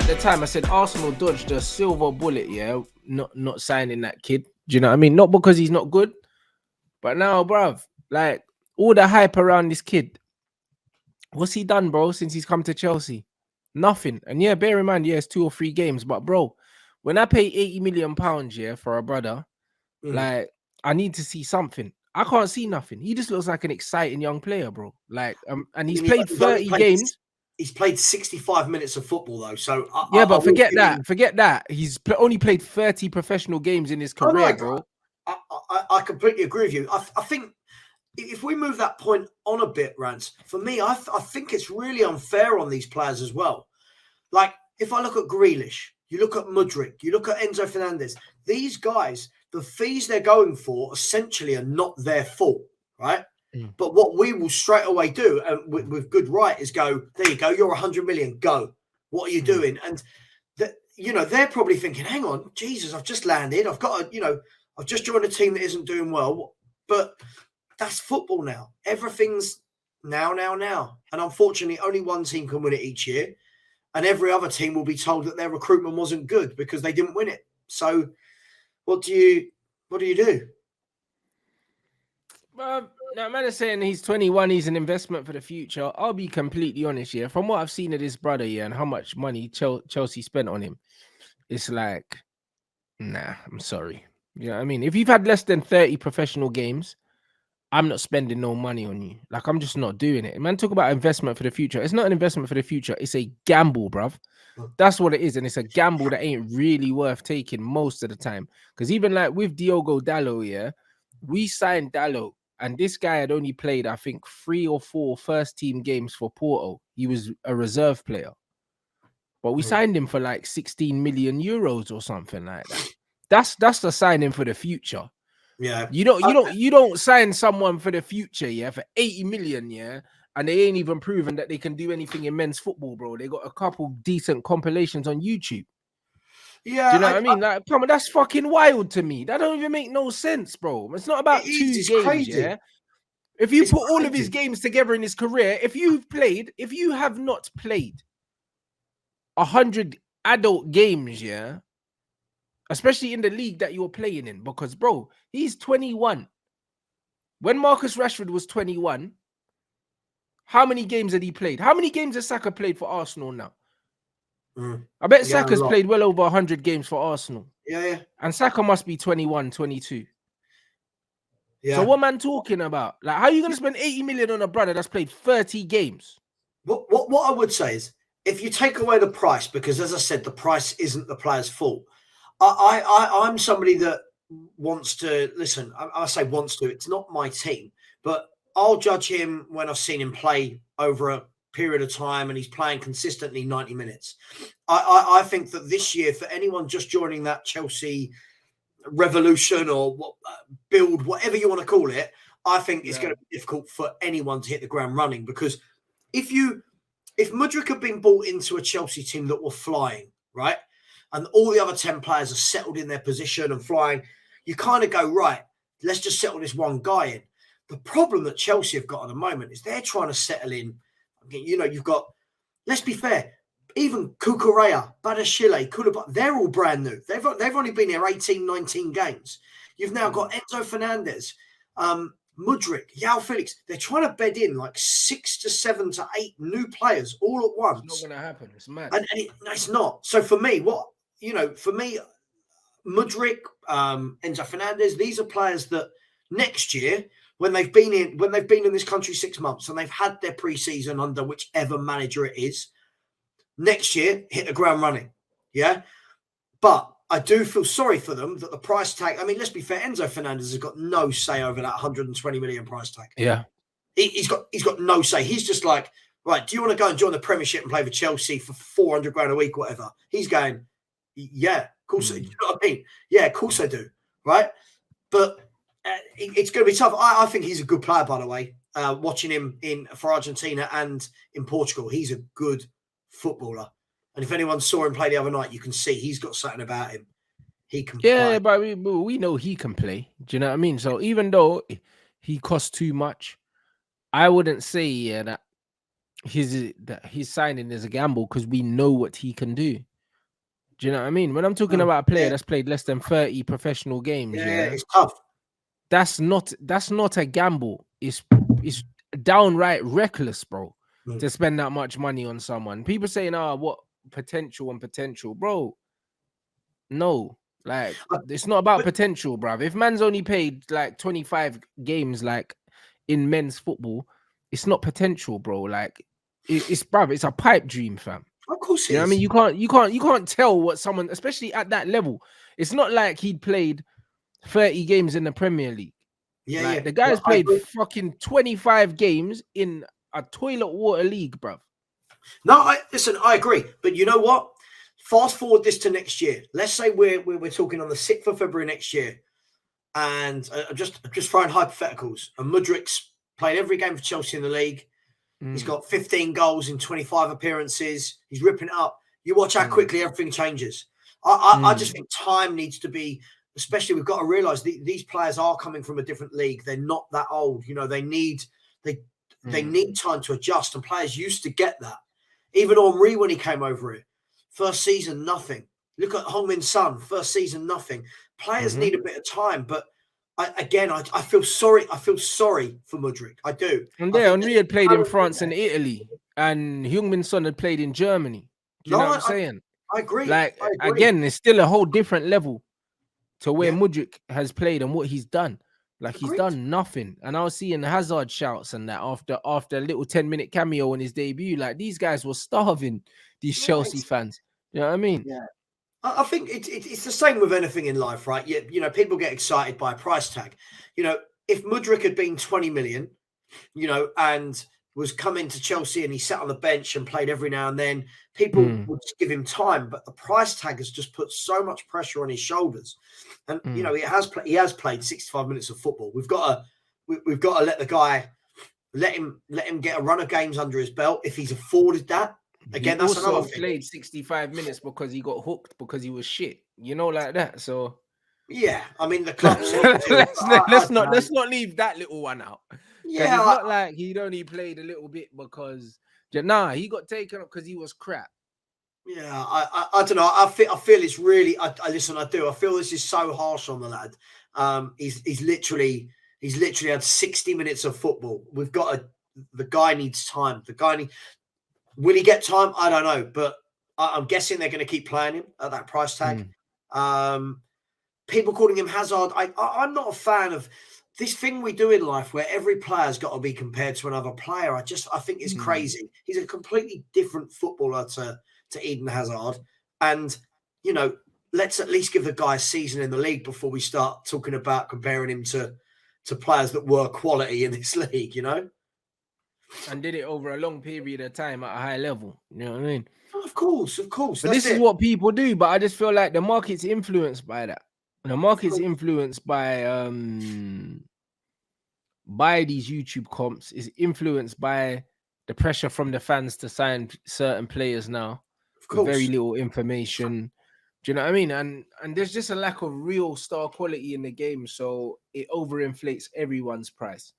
the time I said Arsenal dodged a silver bullet, yeah, not signing that kid. Do you know what I mean? Not because he's not good, but now, bruv, like all the hype around this kid, what's he done, bro, since he's come to Chelsea? Nothing. And yeah, bear in mind, yeah, it's 2 or 3 games, but bro, when I pay £80 million, yeah, for a brother, like I need to see something. I can't see nothing. He just looks like an exciting young player, bro. Like, and I he's mean, played 30 games. He's played 65 minutes of football though, so Yeah, I but will forget give that. him. Forget that. He's only played 30 professional games in his Oh no, career, bro. I completely agree with you. I think if we move that point on a bit, Rants, for me, I think it's really unfair on these players as well. Like, if I look at Grealish, you look at Mudryk, you look at Enzo Fernandez, these guys, the fees they're going for essentially are not their fault, right? But what we will straight away do, and with good right, is go, there you go, you're 100 million, go. What are you doing? And they're probably thinking, hang on, Jesus, I've just landed. I've got I've just joined a team that isn't doing well. But that's football now. Everything's now. And unfortunately, only one team can win it each year. And every other team will be told that their recruitment wasn't good because they didn't win it. So what do you do? Now, man is saying he's 21, he's an investment for the future. I'll be completely honest, yeah. From what I've seen of this brother, yeah, and how much money Chelsea spent on him, it's like, nah, I'm sorry. You know what I mean? If you've had less than 30 professional games, I'm not spending no money on you. Like, I'm just not doing it. Man, talk about investment for the future. It's not an investment for the future. It's a gamble, bruv. That's what it is. And it's a gamble that ain't really worth taking most of the time. Because even like with Diogo Dalot, yeah, we signed Dalot. And this guy had only played, I think, 3 or 4 first team games for Porto. He was a reserve player. But we signed him for like 16 million euros or something like that. That's the signing for the future. Yeah. You don't sign someone for the future, yeah, for 80 million, yeah, and they ain't even proven that they can do anything in men's football, bro. They got a couple decent compilations on YouTube. Yeah, Do you know what I mean? Like, come on, that's fucking wild to me. That don't even make no sense, bro. It's not about 2 it's games, crazy. yeah. If you It's put all of his crazy. games together in his career, if you have not played 100 adult games, yeah, especially in the league that you're playing in, because bro, he's 21. When Marcus Rashford was 21, how many games had he played? How many games has Saka played for Arsenal now? I bet Yeah, Saka's played well over 100 games for Arsenal. Yeah. And Saka must be 21, 22. Yeah. So what man talking about? Like, how are you going to spend 80 million on a brother that's played 30 games? What I would say is, if you take away the price, because as I said, the price isn't the player's fault. I'm somebody that wants to listen. I say wants to. It's not my team, but I'll judge him when I've seen him play over a period of time and he's playing consistently 90 minutes. I think that this year, for anyone just joining that Chelsea revolution or build, whatever you want to call it, I think it's going to be difficult for anyone to hit the ground running, because if Mudryk had been brought into a Chelsea team that were flying, right, and all the other 10 players are settled in their position and flying, you kind of go, right, let's just settle this one guy in. The problem that Chelsea have got at the moment is they're trying to settle in. You've got, let's be fair, even Cucurella, Badashile, Koulibaly, they're all brand new. They've only been here 18, 19 games. You've now got Enzo Fernandez, Mudryk, João Felix. They're trying to bed in like 6 to 7 to 8 new players all at once. It's not going to happen. It's mad. And it's not. So for me, Mudryk, Enzo Fernandez, these are players that next year, when they've been in this country 6 months and they've had their pre-season under whichever manager it is, next year hit the ground running. Yeah. But I do feel sorry for them that the price tag, I mean, let's be fair, Enzo Fernandez has got no say over that 120 million price tag. Yeah. He's got no say. He's just like, right, do you want to go and join the Premiership and play for Chelsea for 400 grand a week, whatever? He's going, yeah, of course. You know what I mean? Yeah, of course I do. Right. But it's going to be tough. I think he's a good player, by the way. Watching him for Argentina and in Portugal, he's a good footballer. And if anyone saw him play the other night, you can see he's got something about him. He can play. Yeah, but we know he can play. Do you know what I mean? So even though he costs too much, I wouldn't say that his signing is a gamble, because we know what he can do. Do you know what I mean? When I'm talking about a player Yeah. that's played less than 30 professional games, Yeah, yeah, it's tough. that's not a gamble. It's downright reckless, bro, Mm. to spend that much money on someone. People saying, "Oh, what potential and potential, bro." No, like Uh, it's not about but potential, bruv. If man's only played like 25 games, like in men's football, it's not potential, bro. Like it's bruv, it's a pipe dream, fam. of course Do it you know what I mean? is. You can't tell what someone, especially at that level. It's not like he'd played 30 games in the Premier League. Yeah, Like yeah. the No, guy's I played agree. fucking 25 games in a toilet water league, bruv. No, listen, I agree. But you know what? Fast forward this to next year. Let's say we're talking on the 6th of February next year, and I'm just throwing hypotheticals. And Mudryk's played every game for Chelsea in the league. He's Mm, got 15 goals in 25 appearances. He's ripping it up. You watch how mm, quickly everything changes. I just mm, think time needs to be, especially we've got to realise these players are coming from a different league. They're not that old. You know, they they mm, need time to adjust, and players used to get that. Even Henri when he came over here, first season nothing. Look at Heung-min Son, first season nothing. Players mm-hmm. need a bit of time, but I feel sorry. I feel sorry for Mudryk. I do. And I there, think Henri there's had played in talent in France there. and Italy, and Heung-min Son had played in Germany. Do you No, know what I'm saying? I agree. Like I agree. again, it's still a whole different level to where Yeah, Mudryk has played and what he's done. Like he's agreed. done nothing. And I was seeing Hazard shouts and that after a little 10-minute cameo on his debut. Like these guys were starving, these Yeah, Chelsea fans. You know what I mean? yeah. I think it's the same with anything in life, right? You know, people get excited by a price tag. You know, if Mudryk had been 20 million, you know, and was coming to Chelsea and he sat on the bench and played every now and then, people Mm, would just give him time. But the price tag has just put so much pressure on his shoulders, and you mm. know he has played 65 minutes of football. We've got to let the guy let him get a run of games under his belt if he's afforded that. He Again, that's another also thing. played 65 minutes because he got hooked because he was shit. You know, like that. So Yeah, I mean the club said to him, I let's don't not know. leave that little one out. Because Yeah, it's not like he'd only played a little bit because nah, he got taken up because he was crap. yeah, I don't know. I feel it's really. I listen. I do. I feel this is so harsh on the lad. He's literally had 60 minutes of football. We've got a. The guy needs time. Will he get time? I don't know, but I'm guessing they're going to keep playing him at that price tag. Mm, People calling him Hazard. I'm not a fan of this thing we do in life where every player's got to be compared to another player. I think it's mm. crazy. He's a completely different footballer to Eden Hazard, and you know, let's at least give the guy a season in the league before we start talking about comparing him to players that were quality in this league. You know, And did it over a long period of time at a high level. You know what I mean? of course, But that's this is it. what people do. But I just feel like the market's influenced by that. The Of market's course. influenced by these YouTube comps, is influenced by the pressure from the fans to sign certain players now Of with very course. little information. Do you know what I mean? And there's just a lack of real star quality in the game, so it overinflates everyone's price.